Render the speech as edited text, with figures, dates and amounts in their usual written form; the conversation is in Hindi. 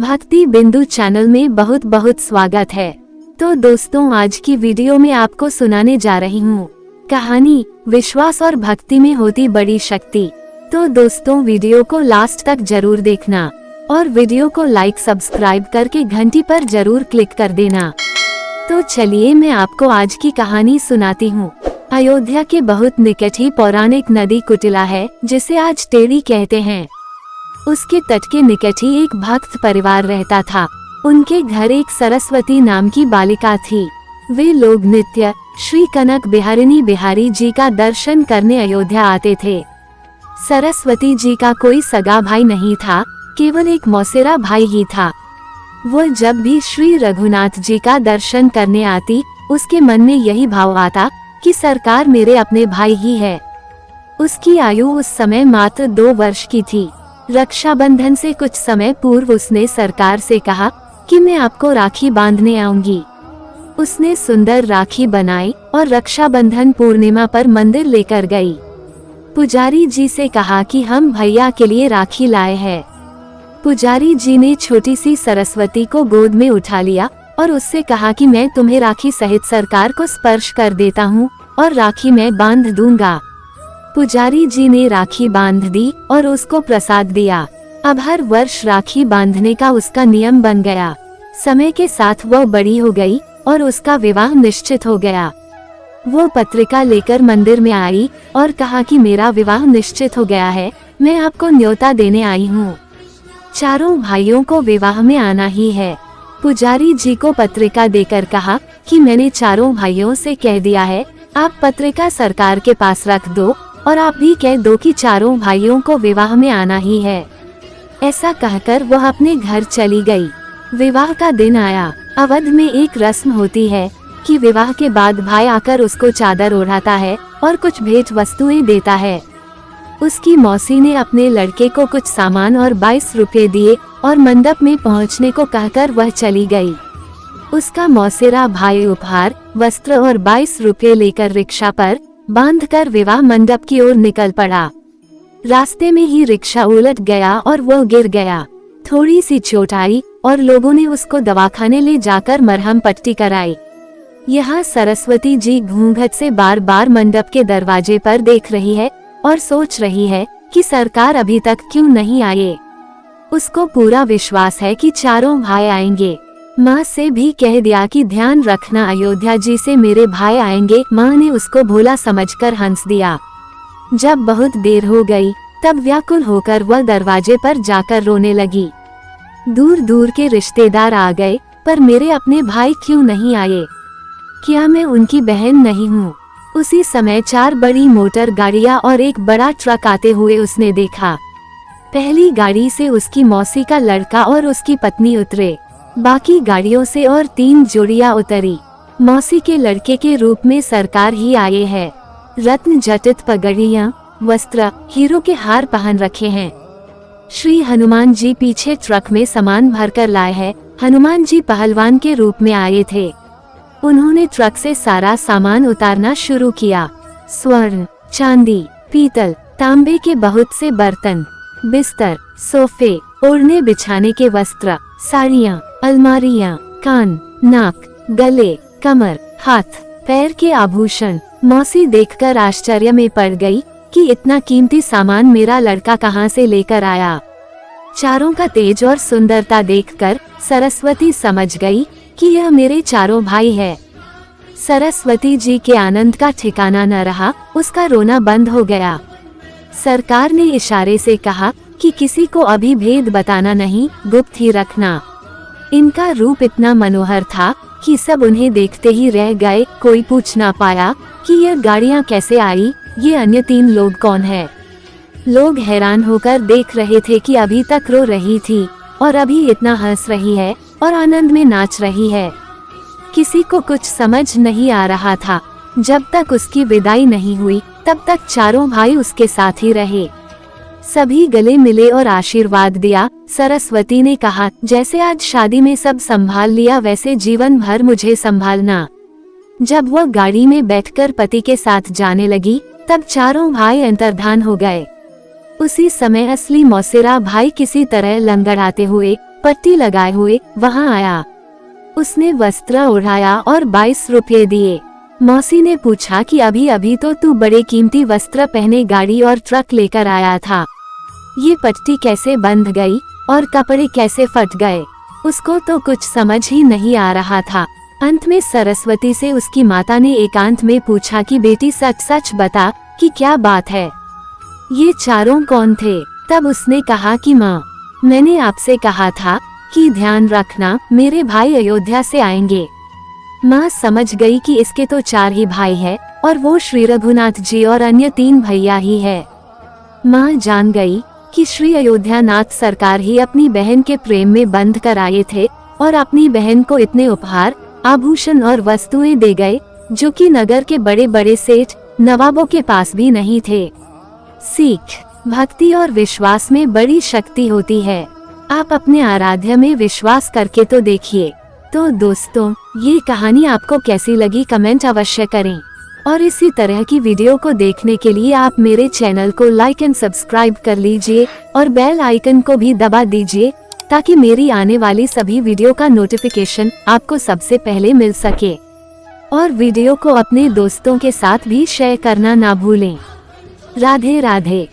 भक्ति बिंदु चैनल में बहुत बहुत स्वागत है। तो दोस्तों, आज की वीडियो में आपको सुनाने जा रही हूँ कहानी विश्वास और भक्ति में होती बड़ी शक्ति। तो दोस्तों, वीडियो को लास्ट तक जरूर देखना और वीडियो को लाइक सब्सक्राइब करके घंटी पर जरूर क्लिक कर देना। तो चलिए मैं आपको आज की कहानी सुनाती हूँ। अयोध्या के बहुत निकट ही पौराणिक नदी कुटिला है, जिसे आज टेढ़ी कहते हैं। उसके तट के निकट ही एक भक्त परिवार रहता था। उनके घर एक सरस्वती नाम की बालिका थी। वे लोग नित्य श्री कनक बिहारिणी बिहारी जी का दर्शन करने अयोध्या आते थे। सरस्वती जी का कोई सगा भाई नहीं था, केवल एक मौसेरा भाई ही था। वो जब भी श्री रघुनाथ जी का दर्शन करने आती, उसके मन में यही भाव आता कि सरकार मेरे अपने भाई ही है। उसकी आयु उस समय मात्र 2 वर्ष की थी। रक्षाबंधन से कुछ समय पूर्व उसने सरकार से कहा कि मैं आपको राखी बांधने आऊंगी। उसने सुंदर राखी बनाई और रक्षाबंधन पूर्णिमा पर मंदिर लेकर गई। पुजारी जी से कहा कि हम भैया के लिए राखी लाए हैं। पुजारी जी ने छोटी सी सरस्वती को गोद में उठा लिया और उससे कहा कि मैं तुम्हें राखी सहित सरकार को स्पर्श कर देता हूँ और राखी मैं बांध दूंगा। पुजारी जी ने राखी बांध दी और उसको प्रसाद दिया। अब हर वर्ष राखी बांधने का उसका नियम बन गया। समय के साथ वो बड़ी हो गई और उसका विवाह निश्चित हो गया। वो पत्रिका लेकर मंदिर में आई और कहा कि मेरा विवाह निश्चित हो गया है, मैं आपको न्योता देने आई हूँ। चारों भाइयों को विवाह में आना ही है। पुजारी जी को पत्रिका देकर कहा कि मैंने चारों भाइयों से कह दिया है, आप पत्रिका सरकार के पास रख दो और आप भी कह दो कि चारों भाइयों को विवाह में आना ही है। ऐसा कहकर वह अपने घर चली गई। विवाह का दिन आया। अवध में एक रस्म होती है कि विवाह के बाद भाई आकर उसको चादर ओढ़ाता है और कुछ भेंट वस्तुएं देता है। उसकी मौसी ने अपने लड़के को कुछ सामान और 22 रुपए दिए और मंडप में पहुंचने को कहकर वह चली गई। उसका मौसेरा भाई उपहार, वस्त्र और 22 रुपए लेकर रिक्शा पर बांधकर विवाह मंडप की ओर निकल पड़ा। रास्ते में ही रिक्शा उलट गया और वह गिर गया। थोड़ी सी चोट आई और लोगों ने उसको दवाखाने ले जाकर मरहम पट्टी कराई। यहाँ सरस्वती जी घूंघट से बार बार मंडप के दरवाजे पर देख रही है और सोच रही है कि सरकार अभी तक क्यों नहीं आए। उसको पूरा विश्वास है कि चारों भाई आएंगे। माँ से भी कह दिया कि ध्यान रखना, अयोध्या जी से मेरे भाई आएंगे। माँ ने उसको भोला समझकर हंस दिया। जब बहुत देर हो गई, तब व्याकुल होकर वह दरवाजे पर जाकर रोने लगी। दूर दूर के रिश्तेदार आ गए, पर मेरे अपने भाई क्यों नहीं आए? क्या मैं उनकी बहन नहीं हूँ? उसी समय 4 बड़ी मोटर गाड़ियाँ और एक बड़ा ट्रक आते हुए उसने देखा। पहली गाड़ी से उसकी मौसी का लड़का और उसकी पत्नी उतरे। बाकी गाड़ियों से और 3 जोड़ियां उतरी। मौसी के लड़के के रूप में सरकार ही आए हैं। रत्न जटित पगड़ियां, वस्त्र, हीरो के हार पहन रखे हैं। श्री हनुमान जी पीछे ट्रक में सामान भरकर लाए हैं। हनुमान जी पहलवान के रूप में आए थे। उन्होंने ट्रक से सारा सामान उतारना शुरू किया। स्वर्ण, चांदी, पीतल, तांबे के बहुत से बर्तन, बिस्तर, सोफे, ओढ़ने बिछाने के वस्त्र, साड़ियाँ, अलमारियाँ, कान, नाक, गले, कमर, हाथ, पैर के आभूषण। मौसी देखकर आश्चर्य में पड़ गई कि इतना कीमती सामान मेरा लड़का कहाँ से लेकर आया। चारों का तेज और सुंदरता देखकर सरस्वती समझ गई कि यह मेरे चारों भाई है। सरस्वती जी के आनंद का ठिकाना न रहा, उसका रोना बंद हो गया। सरकार ने इशारे से कहा कि किसी को अभी भेद बताना नहीं, गुप्त ही रखना। इनका रूप इतना मनोहर था कि सब उन्हें देखते ही रह गए। कोई पूछ ना पाया कि ये गाड़ियाँ कैसे आई, ये अन्य 3 लोग कौन है। लोग हैरान होकर देख रहे थे कि अभी तक रो रही थी और अभी इतना हंस रही है और आनंद में नाच रही है। किसी को कुछ समझ नहीं आ रहा था। जब तक उसकी विदाई नहीं हुई, तब तक चारों भाई उसके साथ ही रहे। सभी गले मिले और आशीर्वाद दिया। सरस्वती ने कहा, जैसे आज शादी में सब संभाल लिया, वैसे जीवन भर मुझे संभालना। जब वह गाड़ी में बैठकर पति के साथ जाने लगी, तब चारों भाई अंतर्धान हो गए। उसी समय असली मौसेरा भाई किसी तरह लंगड़ाते हुए पट्टी लगाए हुए वहां आया। उसने वस्त्र उड़ाया और 22 रुपये दिए। मौसी ने पूछा कि अभी अभी तो तू बड़े कीमती वस्त्र पहने गाड़ी और ट्रक लेकर आया था, ये पट्टी कैसे बंध गई और कपड़े कैसे फट गए? उसको तो कुछ समझ ही नहीं आ रहा था। अंत में सरस्वती से उसकी माता ने एकांत में पूछा कि बेटी सच सच बता कि क्या बात है, ये चारों कौन थे? तब उसने कहा कि माँ, मैंने आपसे कहा था कि ध्यान रखना मेरे भाई अयोध्या से आएंगे। माँ समझ गई कि इसके तो 4 ही भाई हैं और वो श्री रघुनाथ जी और अन्य 3 भैया ही है। माँ जान गई कि श्री अयोध्यानाथ सरकार ही अपनी बहन के प्रेम में बंध कर आए थे और अपनी बहन को इतने उपहार, आभूषण और वस्तुएं दे गए जो कि नगर के बड़े बड़े सेठ नवाबों के पास भी नहीं थे। सीख, भक्ति और विश्वास में बड़ी शक्ति होती है। आप अपने आराध्य में विश्वास करके तो देखिए। तो दोस्तों, ये कहानी आपको कैसी लगी कमेंट अवश्य करें और इसी तरह की वीडियो को देखने के लिए आप मेरे चैनल को लाइक एंड सब्सक्राइब कर लीजिए और बेल आइकन को भी दबा दीजिए ताकि मेरी आने वाली सभी वीडियो का नोटिफिकेशन आपको सबसे पहले मिल सके। और वीडियो को अपने दोस्तों के साथ भी शेयर करना ना भूलें। राधे राधे।